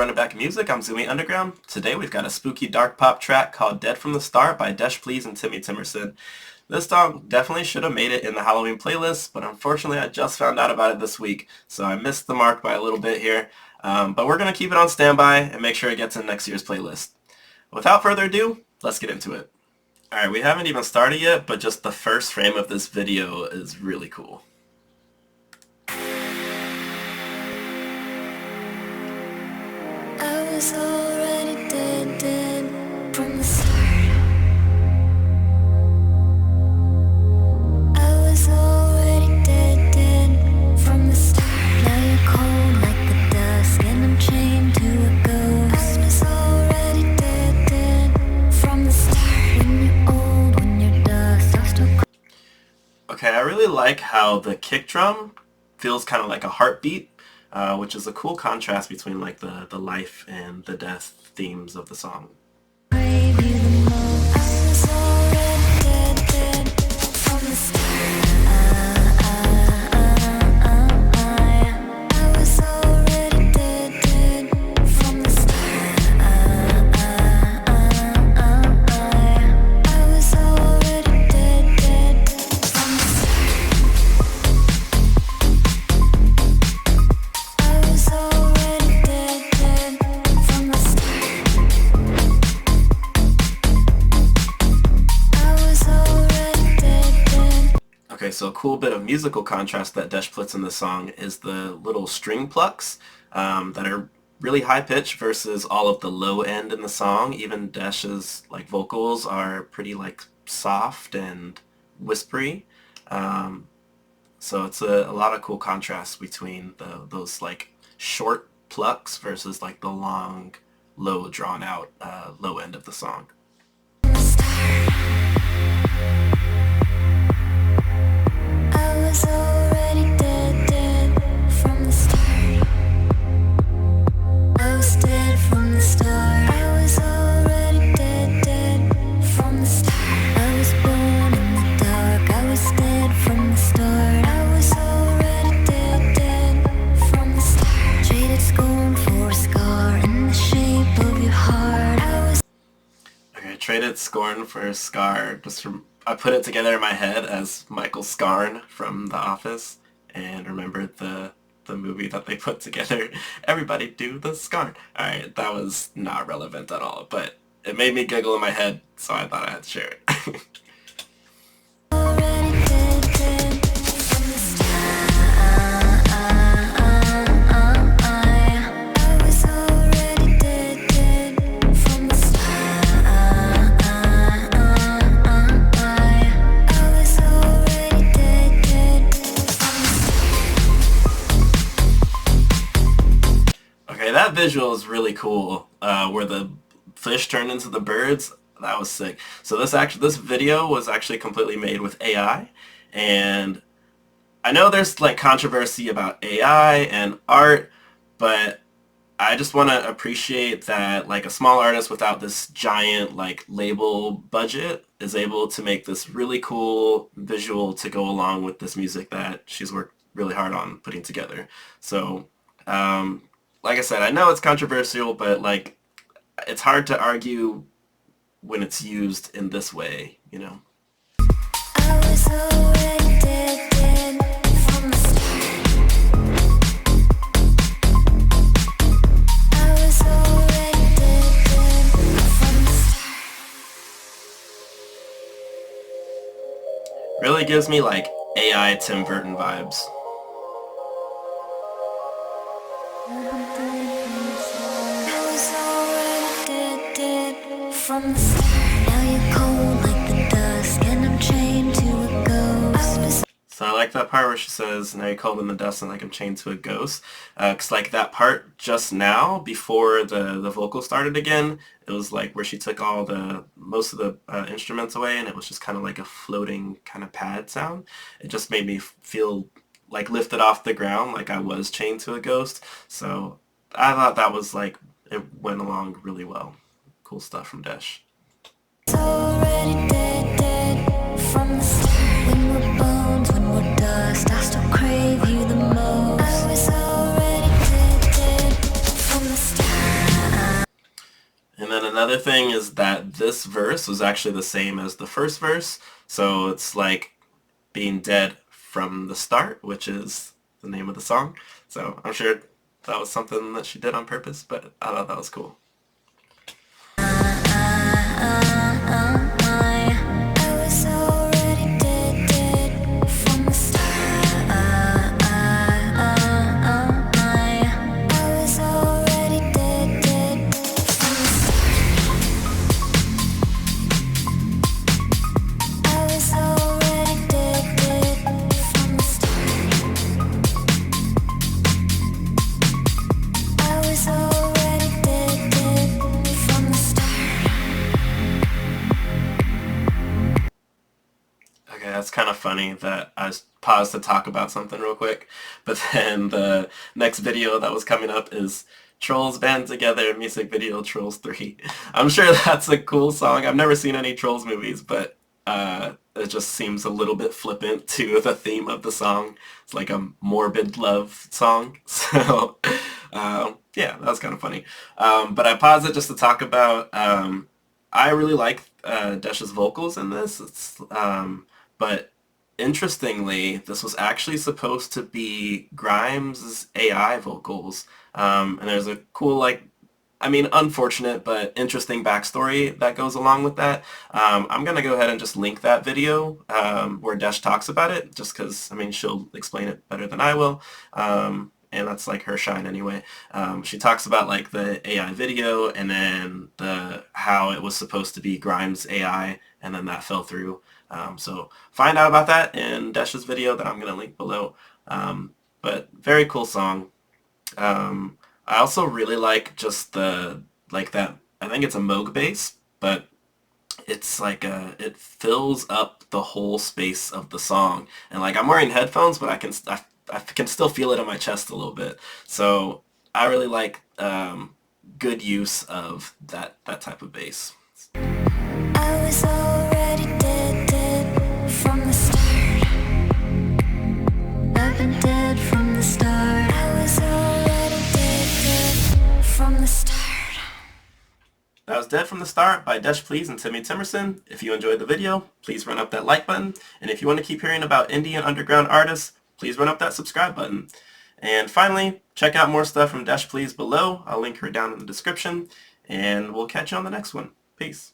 Running Back Music. I'm Zoomy Underground. Today we've got a spooky dark pop track called Dead from the Start by DESHPLEASE and Timmy Timmerson. This song definitely should have made it in the Halloween playlist, but unfortunately I just found out about it this week, so I missed the mark by a little bit here. But we're going to keep it on standby and make sure it gets in next year's playlist. Without further ado, let's get into it. Alright, we haven't even started yet, but just the first frame of this video is really cool. I was already dead from the start. I was already dead from the start. Now you're cold like the dusk and I'm chained to a ghost. I was already dead from the start. When you're old, when you're dust, I'll still... Okay, I really like how the kick drum feels kind of like a heartbeat. Which is a cool contrast between like the life and the death themes of the song. Okay, so a cool bit of musical contrast that Desh puts in the song is the little string plucks that are really high pitched versus all of the low end in the song. Even Desh's like vocals are pretty like soft and whispery. So it's a lot of cool contrast between those like short plucks versus like the long, low drawn out low end of the song. I was already dead from the start. I was dead from the start. I was already dead from the start. I was born in the dark. I was dead from the start. I was already dead from the start. Traded scorn for a scar in the shape of your heart. Okay, traded scorn for a scar. I put it together in my head as Michael Scarn from The Office, and remembered the movie that they put together, Everybody Do the Scarn. Alright, that was not relevant at all, but it made me giggle in my head, so I thought I had to share it. That visual is really cool, where the fish turned into the birds. That was sick. So this video was actually completely made with AI, and I know there's like controversy about AI and art, but I just want to appreciate that like a small artist without this giant like label budget is able to make this really cool visual to go along with this music that she's worked really hard on putting together. So like I said, I know it's controversial, but like it's hard to argue when it's used in this way, you know. I was already dead from the start. I was already dead from the start. Really gives me like AI Tim Burton vibes. From the start, now you're cold like the dusk, and I'm chained to a ghost. So I like that part where she says, now you're cold in the dust and like I'm chained to a ghost. Cause like that part just now, before the vocal started again, it was like where she took most of the instruments away, and it was just kind of like a floating kind of pad sound. It just made me feel like lifted off the ground, like I was chained to a ghost. So I thought that was like, it went along really well. Cool stuff from Desh. Already dead from the start. When we're bones, when we're dust, I still crave you the most. I was already dead from the start. Another thing is that this verse was actually the same as the first verse, so it's like being dead from the start, which is the name of the song. So I'm sure that was something that she did on purpose, but I thought that was cool. Okay, that's kind of funny that I paused to talk about something real quick, but then the next video that was coming up is Trolls Band Together music video Trolls 3. I'm sure that's a cool song. I've never seen any Trolls movies, but it just seems a little bit flippant to the theme of the song. It's like a morbid love song. So, yeah, that was kind of funny. But I paused it just to talk about, I really like Desh's vocals in this. But interestingly, this was actually supposed to be Grimes' AI vocals. And there's a cool, like, I mean, unfortunate but interesting backstory that goes along with that. I'm going to go ahead and just link that video where Desh talks about it, just because, I mean, she'll explain it better than I will. And that's like her shine anyway. She talks about like the AI video and then how it was supposed to be Grimes' AI and then that fell through. So find out about that in Desh's video that I'm going to link below. But very cool song. I also really like just like that, I think it's a Moog bass, but it's like it fills up the whole space of the song. And like I'm wearing headphones, but I can still feel it in my chest a little bit. So I really like good use of that type of bass. I was already dead from the start. I've been dead from the start. I was already dead from the start. That was Dead from the Start by DESHPLEASE and Timmy Timmerson. If you enjoyed the video, please run up that like button. And if you want to keep hearing about indie and underground artists, please run up that subscribe button. And finally, check out more stuff from DESHPLEASE below. I'll link her down in the description. And we'll catch you on the next one. Peace.